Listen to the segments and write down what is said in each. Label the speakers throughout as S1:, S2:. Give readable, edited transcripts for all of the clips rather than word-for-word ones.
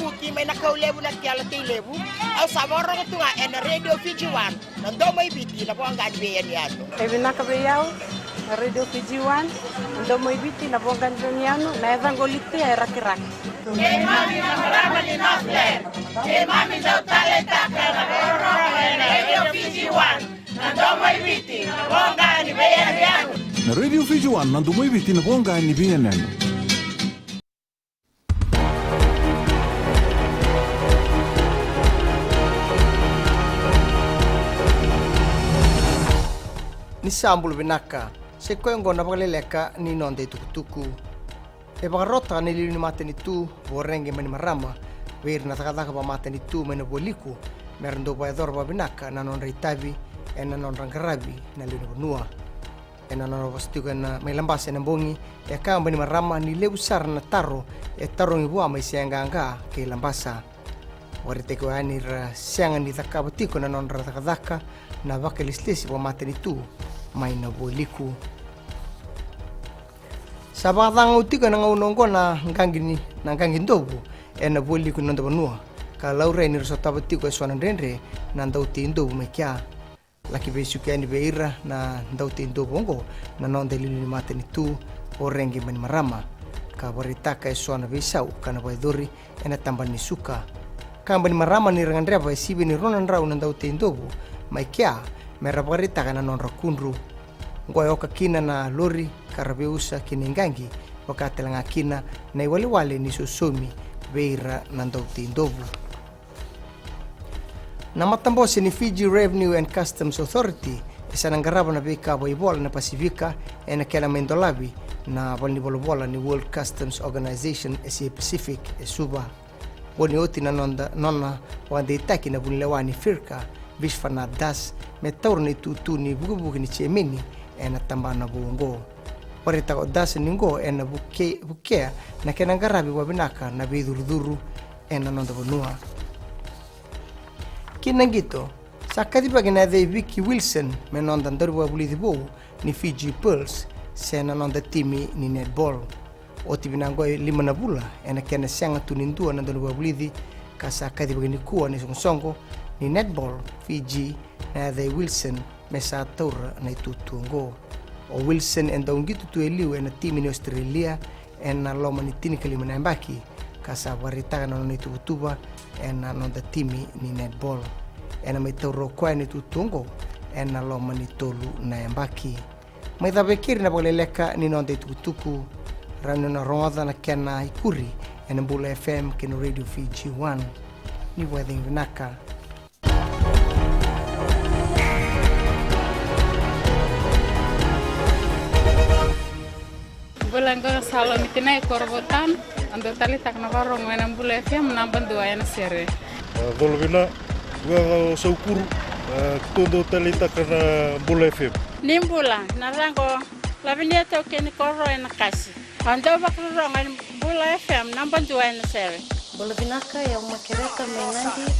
S1: buki may nakaw lebu na kiyala tay lebu aw samoro nga tunga en radio Fiji 1 nando may biti na po ang ganbeyan yato
S2: Ebinaka beyaw radio Fiji 1 nando may biti na po ang ganbeyan na evangoliti ay rakiraki
S1: mami na marama ni Northland mami daw talenta ka na radio Fiji 1 nando may biti na po ang ganbeyan yato
S3: na radio Fiji 1 nando may biti na po ang ganbeyan yato.
S4: Ni sambul binaka se ko ngona bagaleleka ni nonde tukutuku e bagarota ni lini mate ni tu borenge mani marama ver na takataka ba mate ni tu mena boliku merndo ba dor ba binaka na non ritabi e na non rangarabi na lini bonua e na non vastuga na mai lambase na bongi e ka mani marama ni leusar na taro e taro ni bua mai sianga anga ke lambasa warite ko anir sianga ni takabutiko na non ratakadaka na bakelistesi ba mate ni tu mai na boliku sabatang utika na ngaunongko na ngangini na ngangin dobu e na boliku nanda banua ka laure ni rosota batiko e swana renre na ndauti ndobu mekia laki besuki ani beira na ndauti ndobu ngo na nonde lili mate ni tu orenge mani marama ka baritaka e swana besau kana baidori e na tambani suka kamba ni marama ni rangandrea ba sibi ni ronan rau na ndauti ndobu mekia merabarita kana non rakunru ngoy oka kina na lori karabeusa kiningangi wakati langa kina na wale ni susomi beira nandauti ndobu na matambosi ni Fiji Revenue and Customs Authority isa nangaraba na beka boibola na Pasifika e na kela mendolabi na balni bolobola ni World Customs Organization Asia Pacific e suba woni oti na nonna wande itaki na bunlewani firka bishfana das metorni tutu ni bugu ni chemini ena tambana bungo parita ko das ningo ena buke na kena garabi wabinaka na bidurduru ena nonda bonua kinangito sakati bagina de Vicky Wilson menonda ndarwa bulidibo ni Fiji Pearls sena nonda timi ni netball oti binango lima na bula ena kena sanga tunindua na ndarwa bulidi kasakati bagini kuwa ni songsongo ni netball Fiji na the Wilson mesa taur na tutungo o Wilson enda ungitu tueliu na timu ni Australia na loma ni tini kalima na mbaki kasa warita na no tutuba na no the timi ni netball na metoro kwa ni tutungo na loma ni tolu na mbaki maitha bekiri na boleleka ni no de tutuku rano na roda na kena ikuri na Mbula FM kino radio Fiji 1 ni wedding vinaka
S5: Bulangga salo mitina korbotan ando tali tak navarro ngena Mbula FM namban dua ena sere
S6: volvina gua saukuru todo tali tak na Mbula FM
S5: nimbula narango lavinia to ken korro ena kasi ando bakro ngena Mbula FM namban dua ena sere
S2: Bolavinaka ya umakereka menandi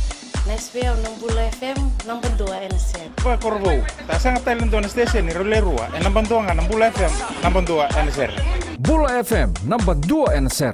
S2: na SBA na Mbula FM namban dua ena sere
S7: Ba korbo ta sanga talent on station ni rolerua namban dua ngana Mbula FM namban dua ena sere
S8: Bula FM number 2 NSR